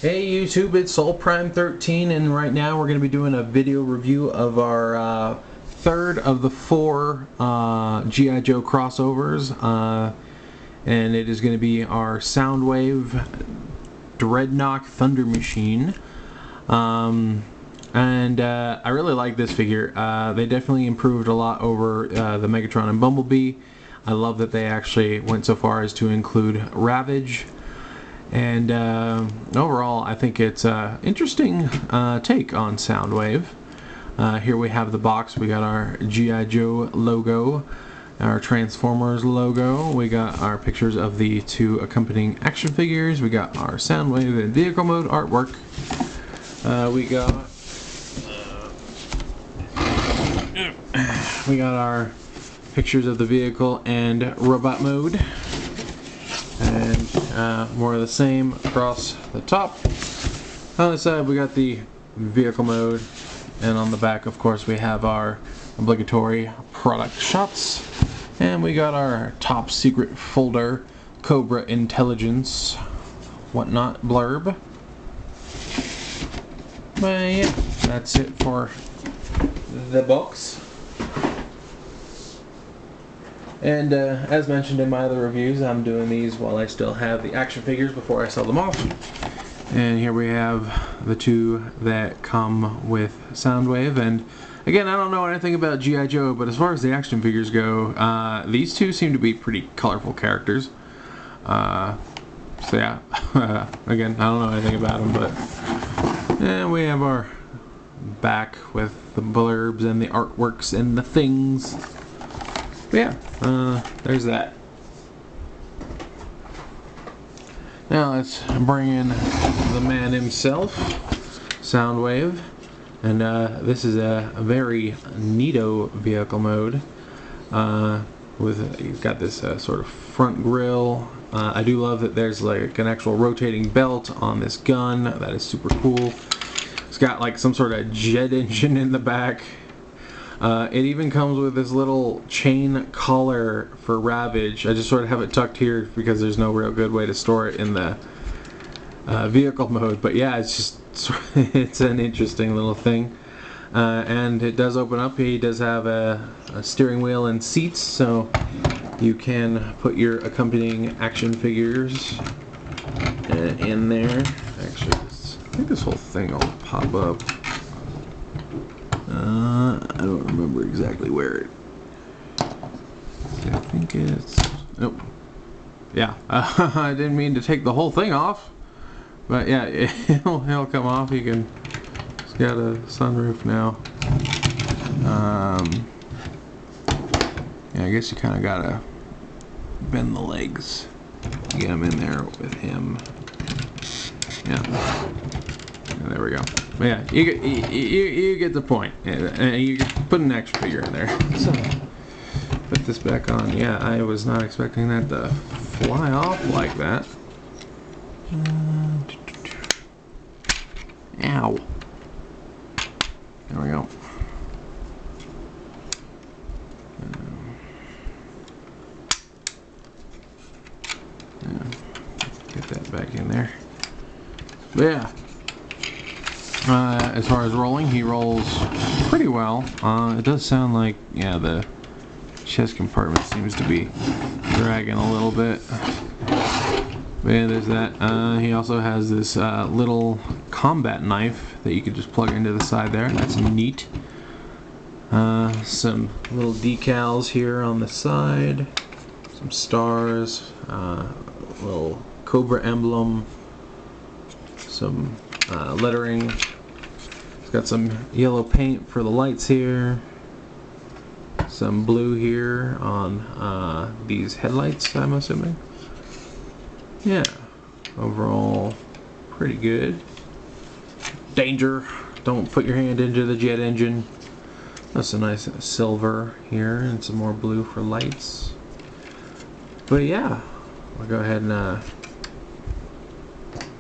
Hey YouTube, it's SoulPrime13, and right now we're going to be doing a video review of our third of the four G.I. Joe crossovers, and it is going to be our Soundwave Dreadnought Thunder Machine. I really like this figure. They definitely improved a lot over the Megatron and Bumblebee. I love that they actually went so far as to include Ravage. And overall, I think it's an interesting take on Soundwave. Here we have the box. We got our G.I. Joe logo, our Transformers logo. We got our pictures of the two accompanying action figures. We got our Soundwave and vehicle mode artwork. We got our pictures of the vehicle and robot mode. And more of the same across the top. On the side we got the vehicle mode, and on the back of course we have our obligatory product shots, and we got our top secret folder Cobra Intelligence whatnot blurb. But yeah, that's it for the box. And as mentioned in my other reviews, I'm doing these while I still have the action figures before I sell them off. And here we have the two that come with Soundwave. And again, I don't know anything about G.I. Joe, but as far as the action figures go, these two seem to be pretty colorful characters. So yeah, again, I don't know anything about them, but and we have our back with the blurbs and the artworks and the things. But yeah, there's that. Now let's bring in the man himself, Soundwave, and this is a very neato vehicle mode. You've got this sort of front grille. I do love that there's like an actual rotating belt on this gun. That is super cool. It's got like some sort of jet engine in the back. It even comes with this little chain collar for Ravage. I just sort of have it tucked here because there's no real good way to store it in the vehicle mode. But yeah, it's just it's an interesting little thing. And it does open up. He does have a steering wheel and seats, so you can put your accompanying action figures in there. Actually, I think this whole thing will pop up. I don't remember exactly where it. I think it's. Nope. Yeah, I didn't mean to take the whole thing off, but yeah, it'll come off. You can. It's got a sunroof now. Yeah, I guess you kind of gotta bend the legs to get him in there with him. Yeah. There we go. But yeah, you get the point. Yeah, you put an action figure in there. So, put this back on. Yeah, I was not expecting that to fly off like that. Ow. There we go. Yeah, get that back in there. But yeah. As far as rolling, he rolls pretty well. It does sound like, yeah, the chest compartment seems to be dragging a little bit. But yeah, there's that. He also has this little combat knife that you could just plug into the side there. That's neat. Some little decals here on the side. Some stars. Little Cobra emblem. Some lettering. It's got some yellow paint for the lights here. Some blue here on these headlights, I'm assuming. Yeah, overall pretty good. Danger! Don't put your hand into the jet engine. That's a nice silver here and some more blue for lights. But yeah, I'll go ahead and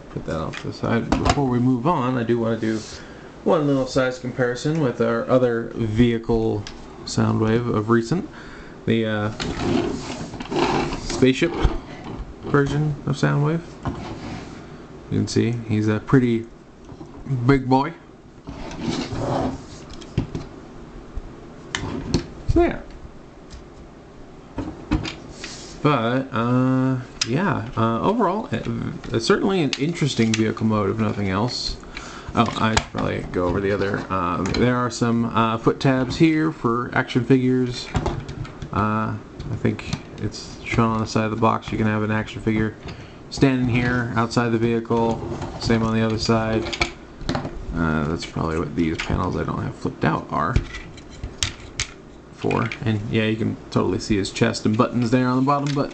put that off to the side. Before we move on, I do want to do one little size comparison with our other vehicle Soundwave of recent. The spaceship version of Soundwave. You can see he's a pretty big boy. So yeah. But yeah, overall, it's certainly an interesting vehicle mode, if nothing else. Oh, I should probably go over the other. There are some foot tabs here for action figures. I think it's shown on the side of the box. You can have an action figure standing here outside the vehicle. Same on the other side. That's probably what these panels I don't have flipped out are for. And yeah, you can totally see his chest and buttons there on the bottom, but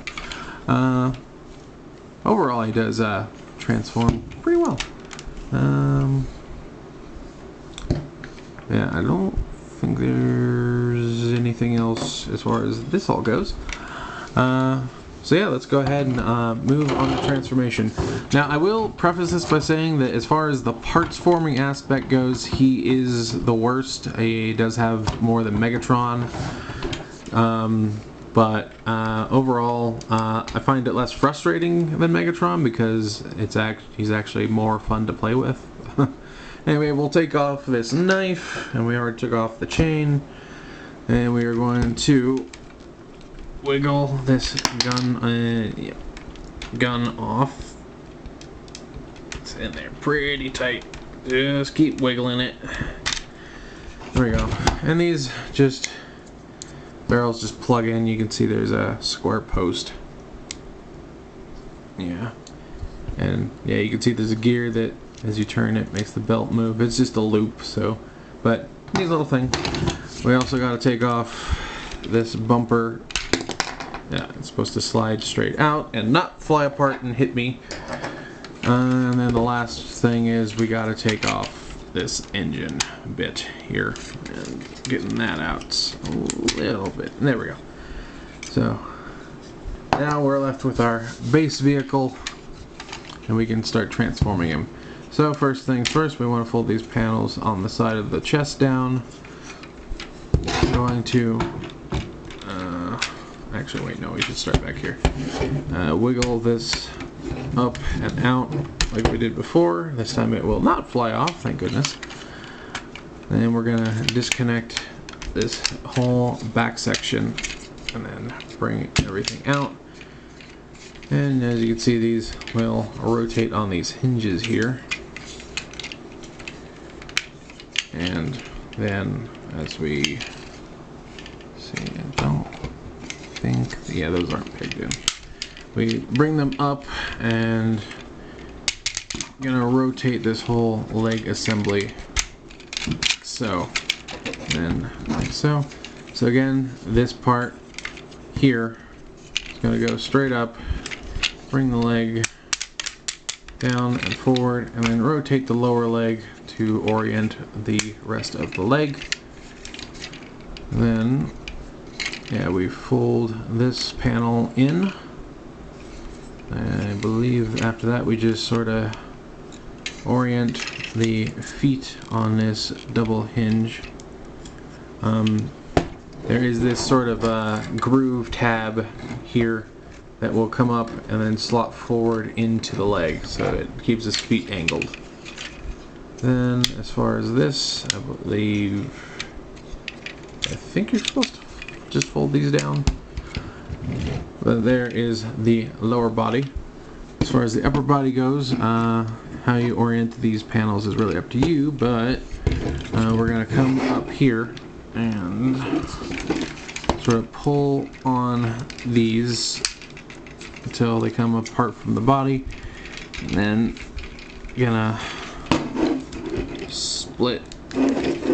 overall he does transform pretty well. Yeah, I don't think there's anything else as far as this all goes. So yeah, let's go ahead and move on to transformation. Now, I will preface this by saying that as far as the parts forming aspect goes, he is the worst. He does have more than Megatron. But overall, I find it less frustrating than Megatron because he's actually more fun to play with. Anyway, we'll take off this knife, and we already took off the chain, and we are going to wiggle this gun off. It's in there pretty tight. Just keep wiggling it. There we go. And these barrels just plug in. You can see there's a square post. Yeah. And yeah, you can see there's a gear that as you turn it makes the belt move. It's just a loop, so, but neat little thing. We also got to take off this bumper. Yeah, it's supposed to slide straight out and not fly apart and hit me. And then the last thing is we got to take off this engine bit here and getting that out a little bit. There we go. So now we're left with our base vehicle and we can start transforming him. So first things first, we want to fold these panels on the side of the chest down. We're going to actually wait, no, we should start back here. Wiggle this up and out like we did before. This time it will not fly off, thank goodness. And then we're gonna disconnect this whole back section and then bring everything out. And as you can see, these will rotate on these hinges here. And then as we see, I don't think, yeah, those aren't pegged in. We bring them up and gonna rotate this whole leg assembly so, and like so. So again, this part here is gonna go straight up, bring the leg down and forward, and then rotate the lower leg to orient the rest of the leg. Then, yeah, we fold this panel in. I believe after that we just sort of orient the feet on this double hinge. There is this sort of groove tab here that will come up and then slot forward into the leg, so it keeps his feet angled. Then as far as this, I think you're supposed to just fold these down. But there is the lower body. As far as the upper body goes, how you orient these panels is really up to you, but we're going to come up here and sort of pull on these until they come apart from the body, and then gonna split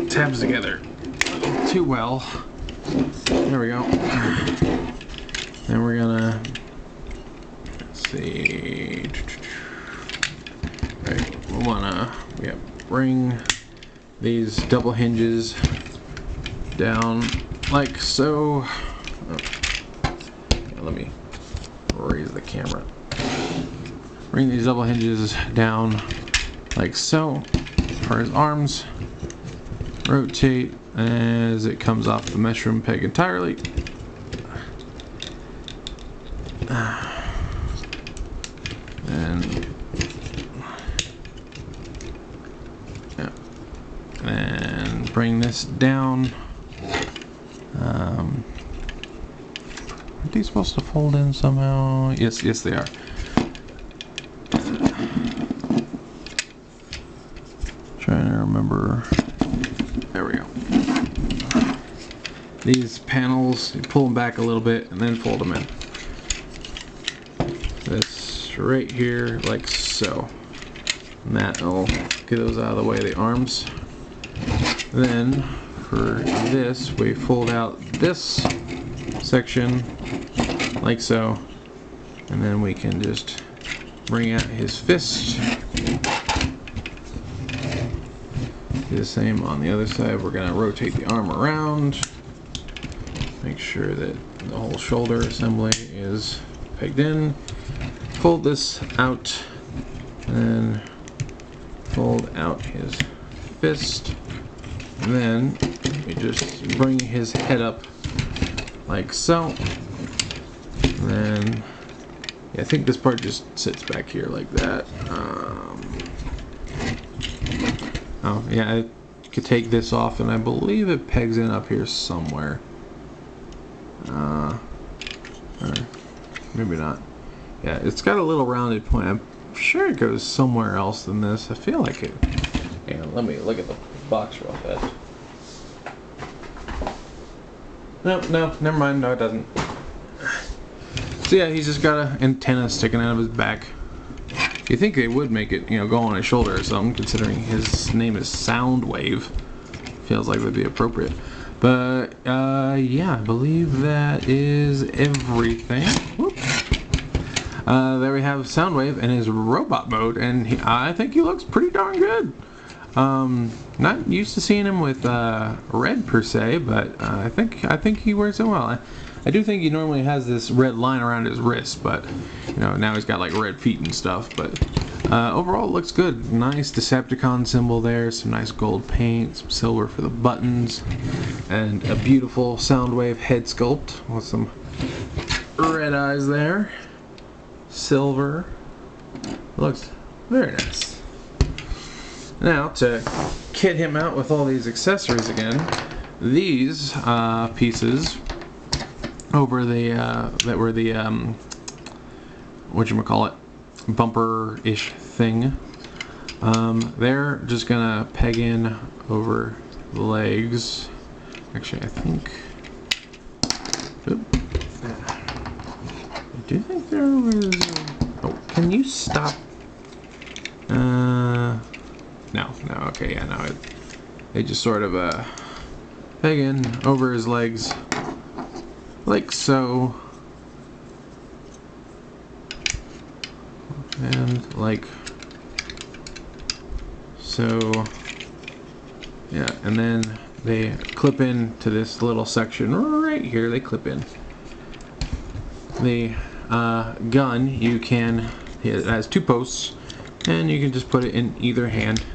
tabs together too well. There we go. Then we're gonna, let's see, right, we wanna bring these double hinges down like so. Let me raise the camera. Bring these double hinges down like so for his arms. Rotate as it comes off the mushroom peg entirely. And bring this down. Aren't these supposed to fold in somehow? Yes, they are. Trying to remember. There we go. These panels, you pull them back a little bit and then fold them in. This right here, like so. And that'll get those out of the way of the arms. Then for this, we fold out this section like so, and then we can just bring out his fist. Do the same on the other side. We're going to rotate the arm around, make sure that the whole shoulder assembly is pegged in. Fold this out, and then fold out his fist, and then we just bring his head up like so. And then yeah, I think this part just sits back here like that. Oh yeah, I could take this off, and I believe it pegs in up here somewhere. Or maybe not. Yeah, it's got a little rounded point. I'm sure it goes somewhere else than this. I feel like it. Yeah, let me look at the box real fast. No, never mind. No, it doesn't. So yeah, he's just got an antenna sticking out of his back. You think they would make it, go on his shoulder or something, considering his name is Soundwave. Feels like it would be appropriate. But, yeah, I believe that is everything. Whoop. There we have Soundwave in his robot mode, and I think he looks pretty darn good. Not used to seeing him with red per se, but I think he wears it well. I do think he normally has this red line around his wrist, but now he's got like red feet and stuff. But overall, it looks good. Nice Decepticon symbol there, some nice gold paint, some silver for the buttons, and a beautiful Soundwave head sculpt with some red eyes there. Silver. Looks very nice. Now, to kit him out with all these accessories again, these pieces over the that were the whatchamacallit, bumper-ish thing, they're just gonna peg in over the legs. Actually, I think I do think there was. Oh, can you stop? No, okay, yeah, no, they just sort of peg in over his legs like so, and like so, yeah, and then they clip in to this little section right here. They clip in. The gun, it has two posts, and you can just put it in either hand.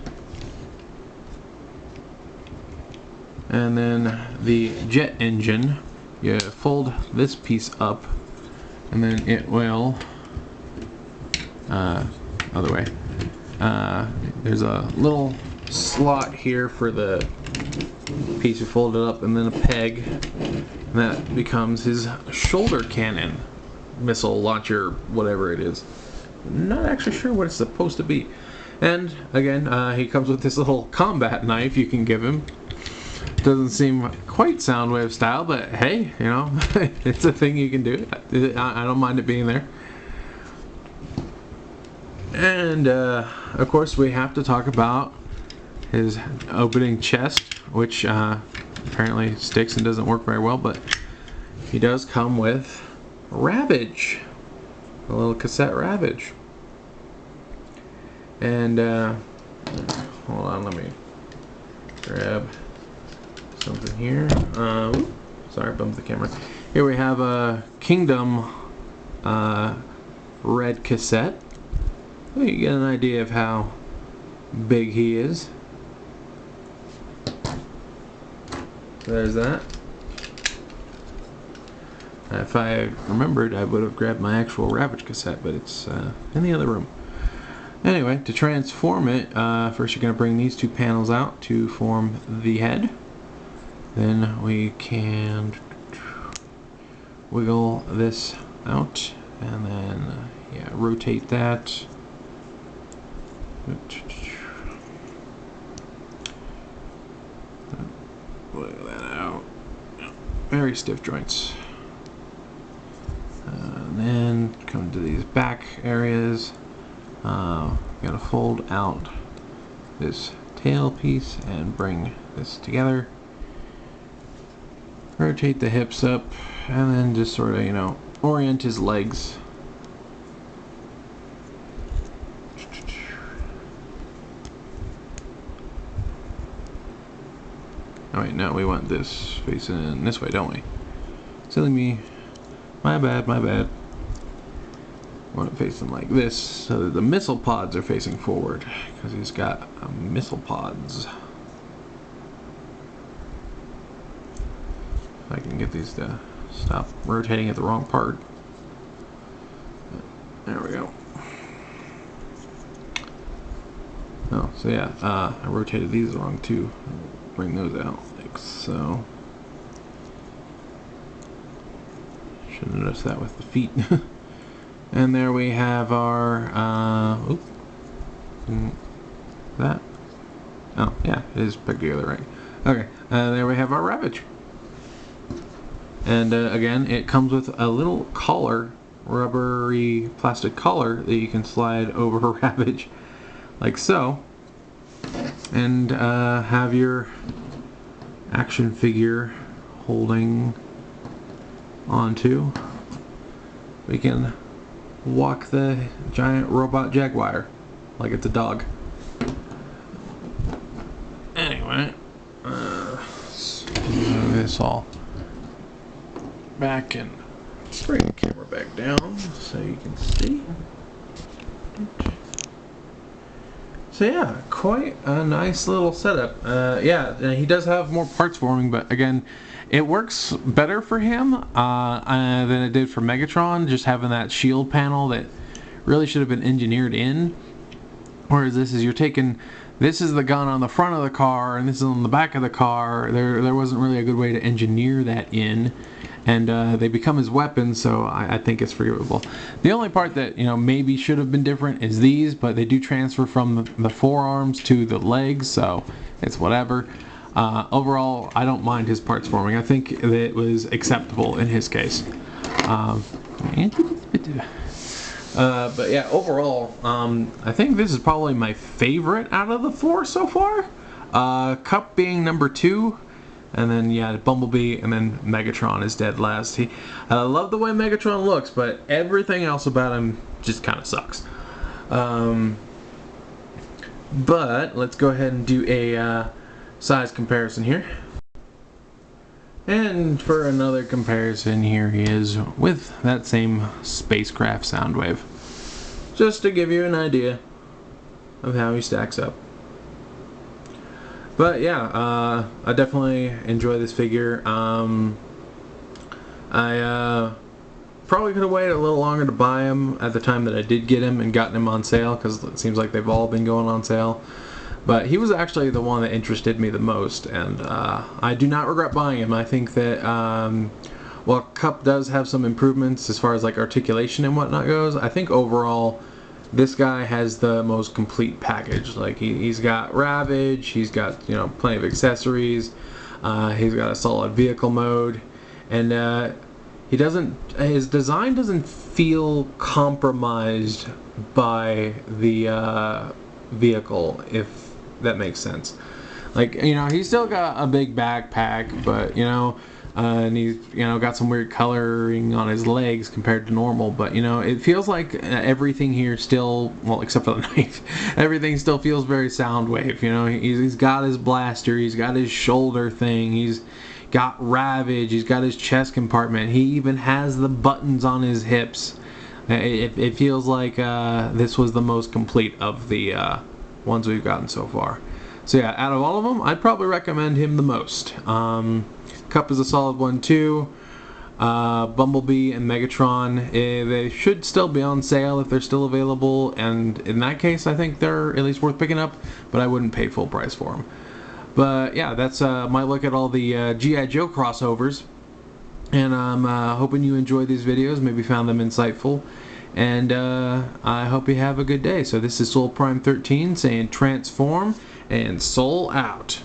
And then the jet engine, you fold this piece up, and then it will, other way, there's a little slot here for the piece you fold it up, and then a peg, and that becomes his shoulder cannon, missile launcher, whatever it is. Not actually sure what it's supposed to be. And again, he comes with this little combat knife you can give him. Doesn't seem quite Soundwave style, but hey, it's a thing you can do. I don't mind it being there. And of course, we have to talk about his opening chest, which apparently sticks and doesn't work very well, but he does come with Ravage, a little cassette Ravage. And hold on, let me grab something here. Sorry, I bumped the camera. Here we have a Kingdom red cassette. You get an idea of how big he is. There's that. If I remembered, I would have grabbed my actual Ravage cassette, but it's in the other room. Anyway, to transform it, first you're going to bring these two panels out to form the head. Then we can wiggle this out, and then yeah, rotate that. Wiggle that out. Very stiff joints. And then come to these back areas. Gotta fold out this tail piece and bring this together. Rotate the hips up, and then just sort of, you know, orient his legs. Oh wait, no, we want this facing this way, don't we? Silly me. My bad, my bad. I want it facing like this, so that the missile pods are facing forward, because he's got missile pods. If I can get these to stop rotating at the wrong part. There we go. Oh, so yeah, I rotated these wrong too. Bring those out like so. Should have noticed that with the feet. And there we have our, that? Oh, yeah, it is put together right. Okay, there we have our Ravage. And again, it comes with a little collar, rubbery plastic collar that you can slide over Ravage, like so. And have your action figure holding onto. We can walk the giant robot jaguar like it's a dog. Anyway, move this all back and bring the camera back down so you can see. So yeah, quite a nice little setup. Yeah, he does have more parts forming, but again, it works better for him than it did for Megatron, just having that shield panel that really should have been engineered in. Whereas this is, you're taking, this is the gun on the front of the car, and this is on the back of the car. There wasn't really a good way to engineer that in. And they become his weapons, so I think it's forgivable. The only part that, you know, maybe should have been different is these, but they do transfer from the forearms to the legs, so it's whatever. Overall, I don't mind his parts forming. I think that it was acceptable in his case. But yeah, overall, I think this is probably my favorite out of the four so far. Cup being number 2. And then, yeah, Bumblebee, and then Megatron is dead last. I love the way Megatron looks, but everything else about him just kind of sucks. But let's go ahead and do a size comparison here. And for another comparison, here he is with that same spacecraft Soundwave. Just to give you an idea of how he stacks up. But yeah, I definitely enjoy this figure. I probably could have waited a little longer to buy him at the time that I did get him and gotten him on sale, because it seems like they've all been going on sale. But he was actually the one that interested me the most, and I do not regret buying him. I think that while Cup does have some improvements as far as like articulation and whatnot goes, I think overall this guy has the most complete package. Like he's got Ravage, he's got, you know, plenty of accessories, he's got a solid vehicle mode, and he doesn't, his design doesn't feel compromised by the vehicle, if that makes sense. Like, you know, he's still got a big backpack, but, you know, and he's, you know, got some weird coloring on his legs compared to normal, but, you know, it feels like everything here still, well, except for the knife, everything still feels very Soundwave. You know, he's got his blaster, he's got his shoulder thing, he's got Ravage, he's got his chest compartment, he even has the buttons on his hips. It feels like this was the most complete of the ones we've gotten so far. So yeah, out of all of them, I'd probably recommend him the most. Cup is a solid one too. Bumblebee and Megatron, they should still be on sale if they're still available, and in that case I think they're at least worth picking up, but I wouldn't pay full price for them. But yeah, that's my look at all the G.I. Joe crossovers, and I'm hoping you enjoyed these videos, maybe found them insightful, and I hope you have a good day. So this is Soul Prime 13 saying transform and soul out.